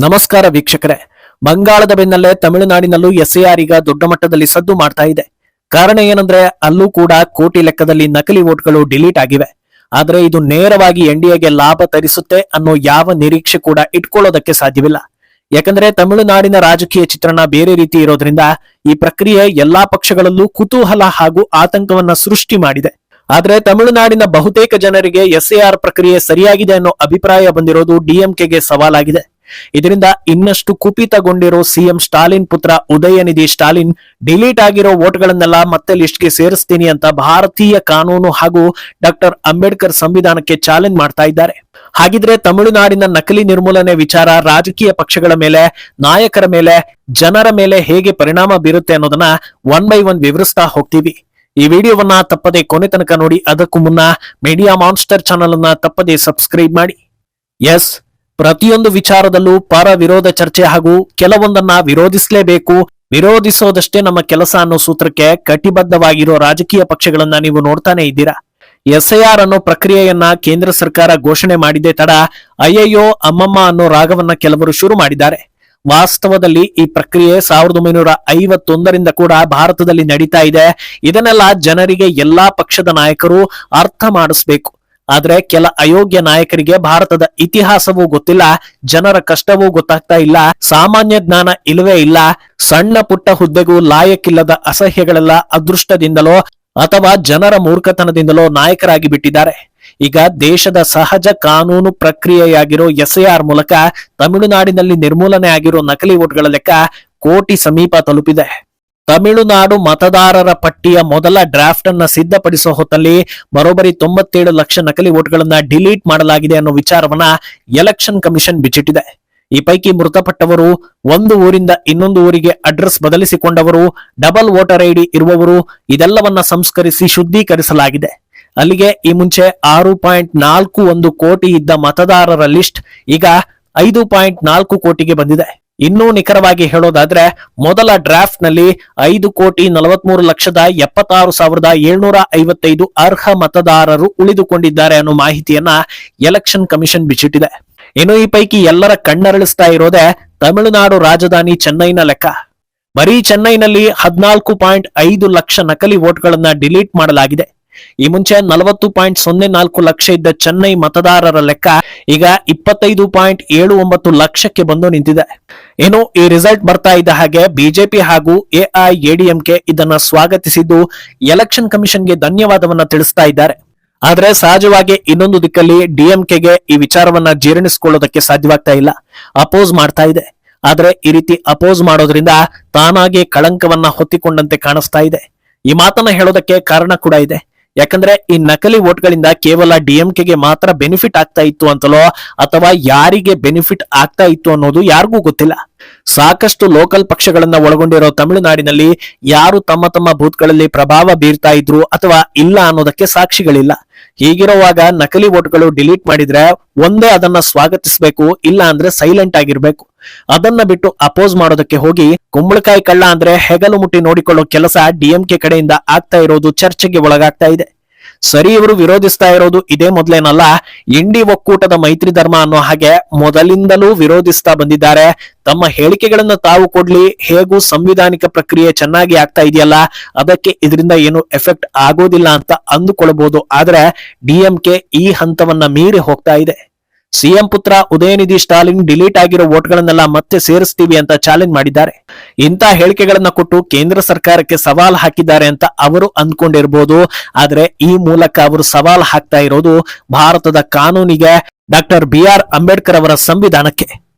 ನಮಸ್ಕಾರ ವೀಕ್ಷಕರೇ. ಬಂಗಾಳದ ಬೆನ್ನಲ್ಲೇ ತಮಿಳುನಾಡಿನಲ್ಲೂ ಎಸ್ಎಆರ್ ಈಗ ದೊಡ್ಡ ಮಟ್ಟದಲ್ಲಿ ಸದ್ದು ಮಾಡ್ತಾ ಇದೆ. ಕಾರಣ ಏನಂದ್ರೆ ಅಲ್ಲೂ ಕೂಡ ಕೋಟಿ ಲೆಕ್ಕದಲ್ಲಿ ನಕಲಿ ವೋಟ್ಗಳು ಡಿಲೀಟ್ ಆಗಿವೆ. ಆದ್ರೆ ಇದು ನೇರವಾಗಿ ಎನ್ಡಿಎಗೆ ಲಾಭ ತರಿಸುತ್ತೆ ಅನ್ನೋ ಯಾವ ನಿರೀಕ್ಷೆ ಕೂಡ ಇಟ್ಕೊಳ್ಳೋದಕ್ಕೆ ಸಾಧ್ಯವಿಲ್ಲ. ಯಾಕಂದ್ರೆ ತಮಿಳುನಾಡಿನ ರಾಜಕೀಯ ಚಿತ್ರಣ ಬೇರೆ ರೀತಿ ಇರೋದ್ರಿಂದ ಈ ಪ್ರಕ್ರಿಯೆ ಎಲ್ಲಾ ಪಕ್ಷಗಳಲ್ಲೂ ಕುತೂಹಲ ಹಾಗೂ ಆತಂಕವನ್ನ ಸೃಷ್ಟಿ ಮಾಡಿದೆ. ಆದ್ರೆ ತಮಿಳುನಾಡಿನ ಬಹುತೇಕ ಜನರಿಗೆ ಎಸ್ಎಆರ್ ಪ್ರಕ್ರಿಯೆ ಸರಿಯಾಗಿದೆ ಅನ್ನೋ ಅಭಿಪ್ರಾಯ ಬಂದಿರೋದು ಡಿಎಂಕೆಗೆ ಸವಾಲಾಗಿದೆ. ಇದರಿಂದ ಇನ್ನಷ್ಟು ಕುಪಿತಗೊಂಡಿರೋ ಸಿಎಂ ಸ್ಟಾಲಿನ್ ಪುತ್ರ ಉದಯನಿಧಿ ಸ್ಟಾಲಿನ್ ಡಿಲೀಟ್ ಆಗಿರೋ ವೋಟ್ಗಳನ್ನೆಲ್ಲ ಮತ್ತೆ ಲಿಸ್ಟ್ಗೆ ಸೇರಿಸ್ತೀನಿ ಅಂತ ಭಾರತೀಯ ಕಾನೂನು ಹಾಗೂ ಡಾಕ್ಟರ್ ಅಂಬೇಡ್ಕರ್ ಸಂವಿಧಾನಕ್ಕೆ ಚಾಲೆಂಜ್ ಮಾಡ್ತಾ ಇದ್ದಾರೆ. ಹಾಗಿದ್ರೆ ತಮಿಳುನಾಡಿನ ನಕಲಿ ನಿರ್ಮೂಲನೆ ವಿಚಾರ ರಾಜಕೀಯ ಪಕ್ಷಗಳ ಮೇಲೆ, ನಾಯಕರ ಮೇಲೆ, ಜನರ ಮೇಲೆ ಹೇಗೆ ಪರಿಣಾಮ ಬೀರುತ್ತೆ ಅನ್ನೋದನ್ನ ಒನ್ ಬೈ ಒನ್ ವಿವರಿಸ್ತಾ ಹೋಗ್ತೀವಿ. ಈ ವಿಡಿಯೋವನ್ನ ತಪ್ಪದೆ ಕೊನೆ ತನಕ ನೋಡಿ. ಅದಕ್ಕೂ ಮುನ್ನ ಮೀಡಿಯಾ ಮಾನ್ಸ್ಟರ್ ಚಾನಲ್ ಅನ್ನ ತಪ್ಪದೆ ಸಬ್ಸ್ಕ್ರೈಬ್ ಮಾಡಿ. ಎಸ್, ಪ್ರತಿಯೊಂದು ವಿಚಾರದಲ್ಲೂ ಪರ ವಿರೋಧ ಚರ್ಚೆ ಹಾಗೂ ಕೆಲವೊಂದನ್ನ ವಿರೋಧಿಸಲೇಬೇಕು, ವಿರೋಧಿಸೋದಷ್ಟೇ ನಮ್ಮ ಕೆಲಸ ಅನ್ನೋ ಸೂತ್ರಕ್ಕೆ ಕಟಿಬದ್ಧವಾಗಿರೋ ರಾಜಕೀಯ ಪಕ್ಷಗಳನ್ನ ನೀವು ನೋಡ್ತಾನೆ ಇದ್ದೀರಾ. ಎಸ್ಐಆರ್ ಅನ್ನೋ ಪ್ರಕ್ರಿಯೆಯನ್ನ ಕೇಂದ್ರ ಸರ್ಕಾರ ಘೋಷಣೆ ಮಾಡಿದ್ದೇ ತಡ ಅಯ್ಯಯ್ಯೋ ಅಮ್ಮಮ್ಮ ಅನ್ನೋ ರಾಗವನ್ನ ಕೆಲವರು ಶುರು ಮಾಡಿದ್ದಾರೆ. ವಾಸ್ತವದಲ್ಲಿ ಈ ಪ್ರಕ್ರಿಯೆ 1951ರಿಂದ ಕೂಡ ಭಾರತದಲ್ಲಿ ನಡೀತಾ ಇದೆ. ಇದನ್ನೆಲ್ಲ ಜನರಿಗೆ ಎಲ್ಲಾ ಪಕ್ಷದ ನಾಯಕರು ಅರ್ಥ ಮಾಡಿಸ್ಬೇಕು. ಆದ್ರೆ ಕೆಲ ಅಯೋಗ್ಯ ನಾಯಕರಿಗೆ ಭಾರತದ ಇತಿಹಾಸವೂ ಗೊತ್ತಿಲ್ಲ, ಜನರ ಕಷ್ಟವೂ ಗೊತ್ತಾಗ್ತಾ ಇಲ್ಲ, ಸಾಮಾನ್ಯ ಜ್ಞಾನ ಇಲ್ಲವೇ ಇಲ್ಲ. ಸಣ್ಣ ಪುಟ್ಟ ಹುದ್ದೆಗೂ ಲಾಯಕ್ಕಿಲ್ಲದ ಅಸಹ್ಯಗಳೆಲ್ಲ ಅದೃಷ್ಟದಿಂದಲೋ ಅಥವಾ ಜನರ ಮೂರ್ಖತನದಿಂದಲೋ ನಾಯಕರಾಗಿ ಬಿಟ್ಟಿದ್ದಾರೆ. ಈಗ ದೇಶದ ಸಹಜ ಕಾನೂನು ಪ್ರಕ್ರಿಯೆಯಾಗಿರೋ ಎಸ್ಐಆರ್ ಮೂಲಕ ತಮಿಳುನಾಡಿನಲ್ಲಿ ನಿರ್ಮೂಲನೆ ಆಗಿರೋ ನಕಲಿ ವೋಟ್ಗಳ ಲೆಕ್ಕ ಕೋಟಿ ಸಮೀಪ ತಲುಪಿದೆ. ತಮಿಳುನಾಡು ಮತದಾರರ ಪಟ್ಟಿಯ ಮೊದಲ ಡ್ರಾಫ್ಟ್ ಅನ್ನ ಸಿದ್ಧಪಡಿಸೋ ಹೊತ್ತಲ್ಲಿ ಬರೋಬ್ಬರಿ 97 ಲಕ್ಷ ನಕಲಿ ವೋಟ್ಗಳನ್ನ ಡಿಲೀಟ್ ಮಾಡಲಾಗಿದೆ ಅನ್ನೋ ವಿಚಾರವನ್ನ ಎಲೆಕ್ಷನ್ ಕಮಿಷನ್ ಬಿಚ್ಚಿಟ್ಟಿದೆ. ಈ ಪೈಕಿ ಮೃತಪಟ್ಟವರು, ಒಂದು ಊರಿಂದ ಇನ್ನೊಂದು ಊರಿಗೆ ಅಡ್ರೆಸ್ ಬದಲಿಸಿಕೊಂಡವರು, ಡಬಲ್ ವೋಟರ್ ಐಡಿ ಇರುವವರು, ಇದೆಲ್ಲವನ್ನ ಸಂಸ್ಕರಿಸಿ ಶುದ್ಧೀಕರಿಸಲಾಗಿದೆ. ಅಲ್ಲಿಗೆ ಈ ಮುಂಚೆ 6.41 ಕೋಟಿ ಇದ್ದ ಮತದಾರರ ಲಿಸ್ಟ್ ಈಗ 5.4 ಕೋಟಿಗೆ ಬಂದಿದೆ. ಇನ್ನೂ ನಿಖರವಾಗಿ ಹೇಳೋದಾದ್ರೆ ಮೊದಲ ಡ್ರಾಫ್ಟ್ ನಲ್ಲಿ 5,43,76,755 ಅರ್ಹ ಮತದಾರರು ಉಳಿದುಕೊಂಡಿದ್ದಾರೆ ಅನ್ನೋ ಮಾಹಿತಿಯನ್ನ ಎಲೆಕ್ಷನ್ ಕಮಿಷನ್ ಬಿಚ್ಚಿಟ್ಟಿದೆ. ಇನ್ನು ಈ ಪೈಕಿ ಎಲ್ಲರ ಕಣ್ಣರಳಿಸ್ತಾ ಇರೋದೇ ತಮಿಳುನಾಡು ರಾಜಧಾನಿ ಚೆನ್ನೈನ ಲೆಕ್ಕ. ಬರೀ ಚೆನ್ನೈನಲ್ಲಿ 14.5 ಲಕ್ಷ ನಕಲಿ ವೋಟ್ಗಳನ್ನ ಡಿಲೀಟ್ ಮಾಡಲಾಗಿದೆ. ಈ ಮುಂಚೆ 40.04 ಲಕ್ಷ ಇದ್ದ ಚೆನ್ನೈ ಮತದಾರರ ಲೆಕ್ಕ ಈಗ 25.79 ಲಕ್ಷಕ್ಕೆ ಬಂದು ನಿಂತಿದೆ. ಏನು ಈ ರಿಸಲ್ಟ್ ಬರ್ತಾ ಇದ್ದ ಹಾಗೆ ಬಿಜೆಪಿ ಹಾಗೂ ಎಐಎಡಿಎಂಕೆ ಇದನ್ನ ಸ್ವಾಗತಿಸಿದ್ದು ಎಲೆಕ್ಷನ್ ಕಮಿಷನ್ಗೆ ಧನ್ಯವಾದವನ್ನ ತಿಳಿಸ್ತಾ ಇದ್ದಾರೆ. ಆದ್ರೆ ಸಹಜವಾಗಿ ಇನ್ನೊಂದು ದಿಕ್ಕಲ್ಲಿ ಡಿಎಂಕೆಗೆ ಈ ವಿಚಾರವನ್ನ ಜೀರ್ಣಿಸಿಕೊಳ್ಳೋದಕ್ಕೆ ಸಾಧ್ಯವಾಗ್ತಾ ಇಲ್ಲ, ಅಪೋಸ್ ಮಾಡ್ತಾ ಇದೆ. ಆದ್ರೆ ಈ ರೀತಿ ಅಪೋಸ್ ಮಾಡೋದ್ರಿಂದ ತಾನಾಗೆ ಕಳಂಕವನ್ನ ಹೊತ್ತಿಕೊಂಡಂತೆ ಕಾಣಿಸ್ತಾ ಇದೆ. ಈ ಮಾತನ್ನ ಹೇಳೋದಕ್ಕೆ ಕಾರಣ ಕೂಡ ಇದೆ. ಯಾಕಂದ್ರೆ ಈ ನಕಲಿ ವೋಟ್ಗಳಿಂದ ಕೇವಲ ಡಿಎಂಕೆಗೆ ಮಾತ್ರ ಬೆನಿಫಿಟ್ ಆಗ್ತಾ ಇತ್ತು ಅಂತಲೋ ಅಥವಾ ಯಾರಿಗೆ ಬೆನಿಫಿಟ್ ಆಗ್ತಾ ಇತ್ತು ಅನ್ನೋದು ಯಾರಿಗೂ ಗೊತ್ತಿಲ್ಲ. ಸಾಕಷ್ಟು ಲೋಕಲ್ ಪಕ್ಷಗಳನ್ನ ಒಳಗೊಂಡಿರೋ ತಮಿಳುನಾಡಿನಲ್ಲಿ ಯಾರು ತಮ್ಮ ತಮ್ಮ ಬೂತ್ಗಳಲ್ಲಿ ಪ್ರಭಾವ ಬೀರ್ತಾ ಇದ್ರು ಅಥವಾ ಇಲ್ಲ ಅನ್ನೋದಕ್ಕೆ ಸಾಕ್ಷಿಗಳಿಲ್ಲ. ಹೀಗಿರುವಾಗ ನಕಲಿ ವೋಟ್ಗಳು ಡಿಲೀಟ್ ಮಾಡಿದ್ರೆ ಒಂದೇ ಅದನ್ನ ಸ್ವಾಗತಿಸಬೇಕು, ಇಲ್ಲ ಅಂದ್ರೆ ಸೈಲೆಂಟ್ ಆಗಿರ್ಬೇಕು. ಅದನ್ನ ಬಿಟ್ಟು ಅಪೋಸ್ ಮಾಡೋದಕ್ಕೆ ಹೋಗಿ ಕುಂಬಳಕಾಯಿ ಕಳ್ಳ ಅಂದ್ರೆ ಹೆಗಲು ಮುಟ್ಟಿ ನೋಡಿಕೊಳ್ಳೋ ಕೆಲಸ ಡಿಎಂಕೆ ಕಡೆಯಿಂದ ಆಗ್ತಾ ಇರೋದು ಚರ್ಚೆಗೆ ಒಳಗಾಗ್ತಾ ಇದೆ. ಸರಿ, ಇವರು ವಿರೋಧಿಸ್ತಾ ಇರೋದು ಇದೇ ಮೊದಲೇನಲ್ಲ. ಇಂಡಿ ಒಕ್ಕೂಟದ ಮೈತ್ರಿ ಧರ್ಮ ಅನ್ನೋ ಹಾಗೆ ಮೊದಲಿಂದಲೂ ವಿರೋಧಿಸ್ತಾ ಬಂದಿದ್ದಾರೆ. ತಮ್ಮ ಹೇಳಿಕೆಗಳನ್ನ ತಾವು ಕೊಡ್ಲಿ, ಹೇಗೂ ಸಂವಿಧಾನಿಕ ಪ್ರಕ್ರಿಯೆ ಚೆನ್ನಾಗಿ ಆಗ್ತಾ ಇದೆಯಲ್ಲ, ಅದಕ್ಕೆ ಇದರಿಂದ ಏನು ಎಫೆಕ್ಟ್ ಆಗೋದಿಲ್ಲ ಅಂತ ಅಂದುಕೊಳ್ಳಬಹುದು. ಆದ್ರೆ ಡಿಎಂಕೆ ಈ ಹಂತವನ್ನ ಮೀರಿ ಹೋಗ್ತಾ ಇದೆ. ಸಿಎಂ ಪುತ್ರ ಉದಯನಿಧಿ ಸ್ಟಾಲಿನ್ ಡಿಲೀಟ್ ಆಗಿರೋ ವೋಟ್ಗಳನ್ನೆಲ್ಲ ಮತ್ತೆ ಸೇರಿಸ್ತೀವಿ ಅಂತ ಚಾಲೆಂಜ್ ಮಾಡಿದ್ದಾರೆ. ಇಂಥ ಹೇಳಿಕೆಗಳನ್ನ ಕೊಟ್ಟು ಕೇಂದ್ರ ಸರ್ಕಾರಕ್ಕೆ ಸವಾಲ್ ಹಾಕಿದ್ದಾರೆ ಅಂತ ಅವರು ಅಂದ್ಕೊಂಡಿರ್ಬೋದು. ಆದ್ರೆ ಈ ಮೂಲಕ ಅವರು ಸವಾಲ್ ಹಾಕ್ತಾ ಇರೋದು ಭಾರತದ ಕಾನೂನಿಗೆ, ಡಾಕ್ಟರ್ BR ಅಂಬೇಡ್ಕರ್ ಅವರ ಸಂವಿಧಾನಕ್ಕೆ.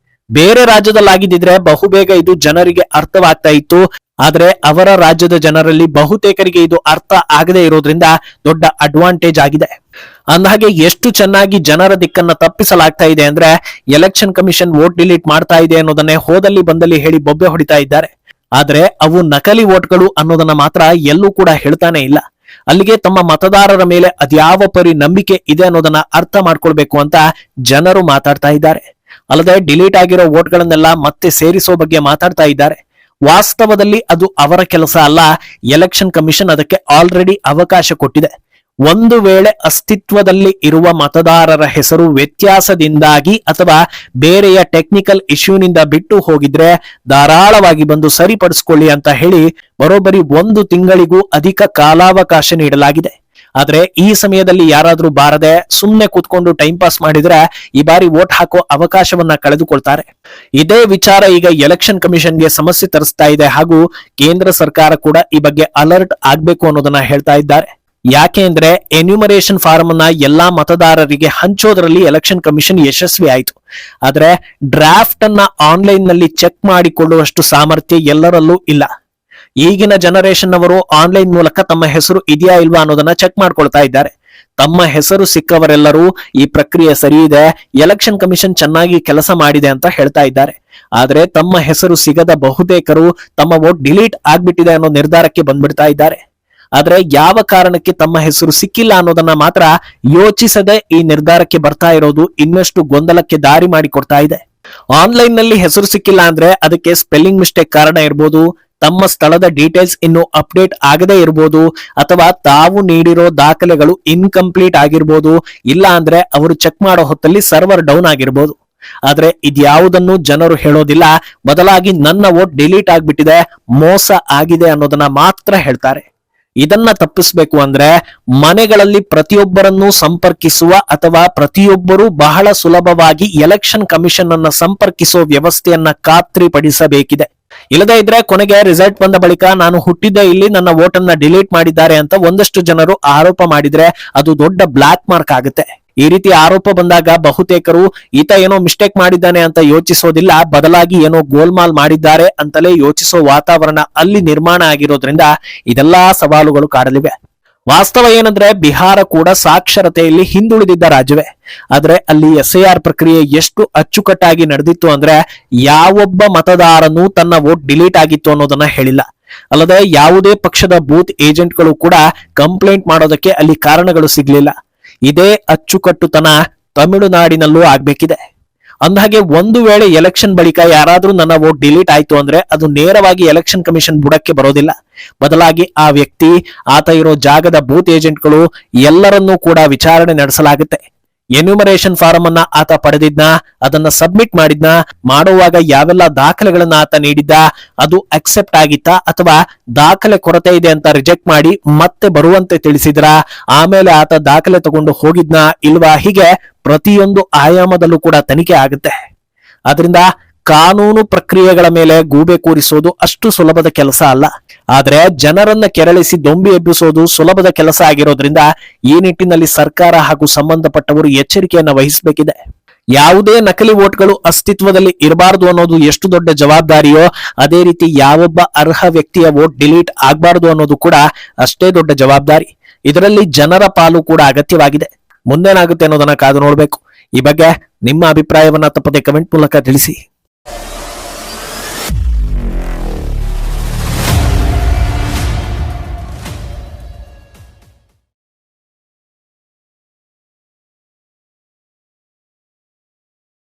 ಬೇರೆ ರಾಜ್ಯದಲ್ಲಾಗಿದ್ದಿದ್ರೆ ಬಹುಬೇಗ ಇದು ಜನರಿಗೆ ಅರ್ಥವಾಗ್ತಾ ಇತ್ತು. ಆದ್ರೆ ಅವರ ರಾಜ್ಯದ ಜನರಲ್ಲಿ ಬಹುತೇಕರಿಗೆ ಇದು ಅರ್ಥ ಆಗದೆ ಇರೋದ್ರಿಂದ ದೊಡ್ಡ ಅಡ್ವಾಂಟೇಜ್ ಆಗಿದೆ. ಅಂದಹಾಗೆ ಎಷ್ಟು ಚೆನ್ನಾಗಿ ಜನರ ದಿಕ್ಕನ್ನ ತಪ್ಪಿಸಲಾಗ್ತಾ ಇದೆ ಅಂದ್ರೆ ಎಲೆಕ್ಷನ್ ಕಮಿಷನ್ ವೋಟ್ ಡಿಲೀಟ್ ಮಾಡ್ತಾ ಇದೆ ಅನ್ನೋದನ್ನೇ ಹೋದಲ್ಲಿ ಬಂದಲ್ಲಿ ಹೇಳಿ ಬೊಬ್ಬೆ ಹೊಡಿತಾ ಇದ್ದಾರೆ. ಆದ್ರೆ ಅವು ನಕಲಿ ವೋಟ್ಗಳು ಅನ್ನೋದನ್ನ ಮಾತ್ರ ಎಲ್ಲೂ ಕೂಡ ಹೇಳ್ತಾನೆ ಇಲ್ಲ. ಅಲ್ಲಿಗೆ ತಮ್ಮ ಮತದಾರರ ಮೇಲೆ ಅದ್ಯಾವ ಪರಿ ನಂಬಿಕೆ ಇದೆ ಅನ್ನೋದನ್ನ ಅರ್ಥ ಮಾಡ್ಕೊಳ್ಬೇಕು ಅಂತ ಜನರು ಮಾತಾಡ್ತಾ ಇದ್ದಾರೆ. ಅಲ್ಲದೆ ಡಿಲೀಟ್ ಆಗಿರೋ ವೋಟ್ಗಳನ್ನೆಲ್ಲ ಮತ್ತೆ ಸೇರಿಸೋ ಬಗ್ಗೆ ಮಾತಾಡ್ತಾ ಇದ್ದಾರೆ. ವಾಸ್ತವದಲ್ಲಿ ಅದು ಅವರ ಕೆಲಸ ಅಲ್ಲ. ಎಲೆಕ್ಷನ್ ಕಮಿಷನ್ ಅದಕ್ಕೆ ಆಲ್ರೆಡಿ ಅವಕಾಶ ಕೊಟ್ಟಿದೆ. ಒಂದು ವೇಳೆ ಅಸ್ತಿತ್ವದಲ್ಲಿ ಇರುವ ಮತದಾರರ ಹೆಸರು ವ್ಯತ್ಯಾಸದಿಂದಾಗಿ ಅಥವಾ ಬೇರೆಯ ಟೆಕ್ನಿಕಲ್ ಇಶ್ಯೂನಿಂದ ಬಿಟ್ಟು ಹೋಗಿದ್ರೆ ಧಾರಾಳವಾಗಿ ಬಂದು ಸರಿಪಡಿಸಿಕೊಳ್ಳಿ ಅಂತ ಹೇಳಿ ಬರೋಬ್ಬರಿ 1 ತಿಂಗಳಿಗೂ ಅಧಿಕ ಕಾಲಾವಕಾಶ ನೀಡಲಾಗಿದೆ. ಆದ್ರೆ ಈ ಸಮಯದಲ್ಲಿ ಯಾರಾದ್ರೂ ಬಾರದೆ ಸುಮ್ನೆ ಕೂತ್ಕೊಂಡು ಟೈಮ್ ಪಾಸ್ ಮಾಡಿದ್ರೆ ಈ ಬಾರಿ ವೋಟ್ ಹಾಕೋ ಅವಕಾಶವನ್ನ ಕಳೆದುಕೊಳ್ತಾರೆ. ಇದೇ ವಿಚಾರ ಈಗ ಎಲೆಕ್ಷನ್ ಕಮಿಷನ್ಗೆ ಸಮಸ್ಯೆ ತರಿಸ್ತಾ ಇದೆ ಹಾಗೂ ಕೇಂದ್ರ ಸರ್ಕಾರ ಕೂಡ ಈ ಬಗ್ಗೆ ಅಲರ್ಟ್ ಆಗ್ಬೇಕು ಅನ್ನೋದನ್ನ ಹೇಳ್ತಾ ಇದ್ದಾರೆ. ಯಾಕೆ ಅಂದ್ರೆ ಎನ್ಯುಮರೇಷನ್ ಫಾರ್ಮ್ ಅನ್ನ ಎಲ್ಲಾ ಮತದಾರರಿಗೆ ಹಂಚೋದ್ರಲ್ಲಿ ಎಲೆಕ್ಷನ್ ಕಮಿಷನ್ ಯಶಸ್ವಿ ಆಯಿತು. ಆದ್ರೆ ಡ್ರಾಫ್ಟ್ ಅನ್ನ ಆನ್ಲೈನ್ ನಲ್ಲಿ ಚೆಕ್ ಮಾಡಿಕೊಳ್ಳುವಷ್ಟು ಸಾಮರ್ಥ್ಯ ಎಲ್ಲರಲ್ಲೂ ಇಲ್ಲ. ಈಗಿನ ಜನರೇಷನ್ ಅವರು ಆನ್ಲೈನ್ ಮೂಲಕ ತಮ್ಮ ಹೆಸರು ಇದೆಯಾ ಇಲ್ವಾ ಅನ್ನೋದನ್ನ ಚೆಕ್ ಮಾಡ್ಕೊಳ್ತಾ ಇದ್ದಾರೆ. ತಮ್ಮ ಹೆಸರು ಸಿಕ್ಕವರೆಲ್ಲರೂ ಈ ಪ್ರಕ್ರಿಯೆ ಸರಿ ಇದೆ, ಎಲೆಕ್ಷನ್ ಕಮಿಷನ್ ಚೆನ್ನಾಗಿ ಕೆಲಸ ಮಾಡಿದೆ ಅಂತ ಹೇಳ್ತಾ ಇದ್ದಾರೆ. ಆದ್ರೆ ತಮ್ಮ ಹೆಸರು ಸಿಗದ ಬಹುತೇಕರು ತಮ್ಮ ವೋಟ್ ಡಿಲೀಟ್ ಆಗ್ಬಿಟ್ಟಿದೆ ಅನ್ನೋ ನಿರ್ಧಾರಕ್ಕೆ ಬಂದ್ಬಿಡ್ತಾ ಇದ್ದಾರೆ. ಆದ್ರೆ ಯಾವ ಕಾರಣಕ್ಕೆ ತಮ್ಮ ಹೆಸರು ಸಿಕ್ಕಿಲ್ಲ ಅನ್ನೋದನ್ನ ಮಾತ್ರ ಯೋಚಿಸದೆ ಈ ನಿರ್ಧಾರಕ್ಕೆ ಬರ್ತಾ ಇರೋದು ಇನ್ನಷ್ಟು ಗೊಂದಲಕ್ಕೆ ದಾರಿ ಮಾಡಿಕೊಡ್ತಾ ಇದೆ. ಆನ್ಲೈನ್ ನಲ್ಲಿ ಹೆಸರು ಸಿಕ್ಕಿಲ್ಲ ಅಂದ್ರೆ ಅದಕ್ಕೆ ಸ್ಪೆಲ್ಲಿಂಗ್ ಮಿಸ್ಟೇಕ್ ಕಾರಣ ಇರಬಹುದು, ತಮ್ಮ ಸ್ಥಳದ ಡೀಟೇಲ್ಸ್ ಇನ್ನು ಅಪ್ಡೇಟ್ ಆಗದೆ ಇರಬಹುದು, ಅಥವಾ ತಾವು ನೀಡಿರೋ ದಾಖಲೆಗಳು ಇನ್ಕಂಪ್ಲೀಟ್ ಆಗಿರ್ಬೋದು, ಇಲ್ಲ ಅಂದ್ರೆ ಅವರು ಚೆಕ್ ಮಾಡೋ ಹೊತ್ತಲ್ಲಿ ಸರ್ವರ್ ಡೌನ್ ಆಗಿರ್ಬೋದು. ಆದ್ರೆ ಇದ್ಯಾವುದನ್ನು ಜನರು ಹೇಳೋದಿಲ್ಲ, ಬದಲಾಗಿ ನನ್ನ ವೋಟ್ ಡಿಲೀಟ್ ಆಗ್ಬಿಟ್ಟಿದೆ, ಮೋಸ ಆಗಿದೆ ಅನ್ನೋದನ್ನ ಮಾತ್ರ ಹೇಳ್ತಾರೆ. ಇದನ್ನ ತಪ್ಪಿಸಬೇಕು ಅಂದ್ರೆ ಮನೆಗಳಲ್ಲಿ ಪ್ರತಿಯೊಬ್ಬರನ್ನು ಸಂಪರ್ಕಿಸುವ ಅಥವಾ ಪ್ರತಿಯೊಬ್ಬರು ಬಹಳ ಸುಲಭವಾಗಿ ಎಲೆಕ್ಷನ್ ಕಮಿಷನ್ ಅನ್ನ ಸಂಪರ್ಕಿಸುವ ವ್ಯವಸ್ಥೆಯನ್ನ ಖಾತ್ರಿಪಡಿಸಬೇಕಿದೆ. ಇಲ್ಲದೇ ಇದ್ರೆ ಕೊನೆಗೆ ರಿಸಲ್ಟ್ ಬಂದ ಬಳಿಕ ನಾನು ಹುಟ್ಟಿದ್ದೆ ಇಲ್ಲಿ, ನನ್ನ ವೋಟ್ ಅನ್ನ ಡಿಲೀಟ್ ಮಾಡಿದ್ದಾರೆ ಅಂತ ಒಂದಷ್ಟು ಜನರು ಆರೋಪ ಮಾಡಿದ್ರೆ ಅದು ದೊಡ್ಡ ಬ್ಲಾಕ್ ಮಾರ್ಕ್ ಆಗುತ್ತೆ. ಈ ರೀತಿ ಆರೋಪ ಬಂದಾಗ ಬಹುತೇಕರು ಈತ ಏನೋ ಮಿಸ್ಟೇಕ್ ಮಾಡಿದ್ದಾನೆ ಅಂತ ಯೋಚಿಸೋದಿಲ್ಲ, ಬದಲಾಗಿ ಏನೋ ಗೋಲ್ಮಾಲ್ ಮಾಡಿದ್ದಾರೆ ಅಂತಲೇ ಯೋಚಿಸೋ ವಾತಾವರಣ ಅಲ್ಲಿ ನಿರ್ಮಾಣ ಆಗಿರೋದ್ರಿಂದ ಇದೆಲ್ಲಾ ಸವಾಲುಗಳು ಕಾಡಲಿವೆ. ವಾಸ್ತವ ಏನಂದ್ರೆ ಬಿಹಾರ ಕೂಡ ಸಾಕ್ಷರತೆಯಲ್ಲಿ ಹಿಂದುಳಿದಿದ್ದ ರಾಜ್ಯವೇ. ಆದ್ರೆ ಅಲ್ಲಿ SIR ಪ್ರಕ್ರಿಯೆ ಎಷ್ಟು ಅಚ್ಚುಕಟ್ಟಾಗಿ ನಡೆದಿತ್ತು ಅಂದ್ರೆ ಯಾವೊಬ್ಬ ಮತದಾರನು ತನ್ನ ವೋಟ್ ಡಿಲೀಟ್ ಆಗಿತ್ತು ಅನ್ನೋದನ್ನ ಹೇಳಿಲ್ಲ. ಅಲ್ಲದೆ ಯಾವುದೇ ಪಕ್ಷದ ಬೂತ್ ಏಜೆಂಟ್ಗಳು ಕೂಡ ಕಂಪ್ಲೇಂಟ್ ಮಾಡೋದಕ್ಕೆ ಅಲ್ಲಿ ಕಾರಣಗಳು ಸಿಗ್ಲಿಲ್ಲ. ಇದೇ ಅಚ್ಚುಕಟ್ಟುತನ ತಮಿಳುನಾಡಿನಲ್ಲೂ ಆಗ್ಬೇಕಿದೆ. ಅಂದಹಾಗೆ ಒಂದು ವೇಳೆ ಎಲೆಕ್ಷನ್ ಬಳಿಕ ಯಾರಾದ್ರೂ ನನ್ನ ವೋಟ್ ಡಿಲೀಟ್ ಆಯ್ತು ಅಂದ್ರೆ ಅದು ನೇರವಾಗಿ ಎಲೆಕ್ಷನ್ ಕಮಿಷನ್ ಬುಡಕ್ಕೆ ಬರೋದಿಲ್ಲ. ಬದಲಾಗಿ ಆ ವ್ಯಕ್ತಿ, ಆತ ಇರೋ ಜಾಗದ ಬೂತ್ ಏಜೆಂಟ್ಗಳು ಎಲ್ಲರನ್ನೂ ಕೂಡ ವಿಚಾರಣೆ ನಡೆಸಲಾಗುತ್ತೆ. ಎನ್ಯುಮರೇಷನ್ ಫಾರಂ ಅನ್ನ ಆತ ಪಡೆದಿದ್ನ, ಅದನ್ನ ಸಬ್ಮಿಟ್ ಮಾಡಿದ್ನ, ಮಾಡುವಾಗ ಯಾವೆಲ್ಲ ದಾಖಲೆಗಳನ್ನ ಆತ ನೀಡಿದ್ದ, ಅದು ಅಕ್ಸೆಪ್ಟ್ ಆಗಿತ್ತಾ ಅಥವಾ ದಾಖಲೆ ಕೊರತೆ ಇದೆ ಅಂತ ರಿಜೆಕ್ಟ್ ಮಾಡಿ ಮತ್ತೆ ಬರುವಂತೆ ತಿಳಿಸಿದ್ರ, ಆಮೇಲೆ ಆತ ದಾಖಲೆ ತಗೊಂಡು ಹೋಗಿದ್ನ ಇಲ್ವಾ, ಹೀಗೆ ಪ್ರತಿಯೊಂದು ಆಯಾಮದಲ್ಲೂ ಕೂಡ ತನಿಖೆ ಆಗುತ್ತೆ. ಆದ್ರಿಂದ ಕಾನೂನು ಪ್ರಕ್ರಿಯೆಗಳ ಮೇಲೆ ಗೂಬೆ ಕೂರಿಸೋದು ಅಷ್ಟು ಸುಲಭದ ಕೆಲಸ ಅಲ್ಲ. ಆದ್ರೆ ಜನರನ್ನ ಕೆರಳಿಸಿ ದೊಂಬಿ ಎಬ್ಬಿಸೋದು ಸುಲಭದ ಕೆಲಸ ಆಗಿರೋದ್ರಿಂದ ಈ ನಿಟ್ಟಿನಲ್ಲಿ ಸರ್ಕಾರ ಹಾಗೂ ಸಂಬಂಧಪಟ್ಟವರು ಎಚ್ಚರಿಕೆಯನ್ನ ವಹಿಸಬೇಕಿದೆ. ಯಾವುದೇ ನಕಲಿ ವೋಟ್ಗಳು ಅಸ್ತಿತ್ವದಲ್ಲಿ ಇರಬಾರದು ಅನ್ನೋದು ಎಷ್ಟು ದೊಡ್ಡ ಜವಾಬ್ದಾರಿಯೋ ಅದೇ ರೀತಿ ಯಾವೊಬ್ಬ ಅರ್ಹ ವ್ಯಕ್ತಿಯ ವೋಟ್ ಡಿಲೀಟ್ ಆಗಬಾರದು ಅನ್ನೋದು ಕೂಡ ಅಷ್ಟೇ ದೊಡ್ಡ ಜವಾಬ್ದಾರಿ. ಇದರಲ್ಲಿ ಜನರ ಪಾಲು ಕೂಡ ಅಗತ್ಯವಾಗಿದೆ. ಮುಂದೇನಾಗುತ್ತೆ ಅನ್ನೋದನ್ನ ಕಾದು ನೋಡ್ಬೇಕು. ಈ ಬಗ್ಗೆ ನಿಮ್ಮ ಅಭಿಪ್ರಾಯವನ್ನ ತಪ್ಪದೆ ಕಮೆಂಟ್ ಮೂಲಕ ತಿಳಿಸಿ.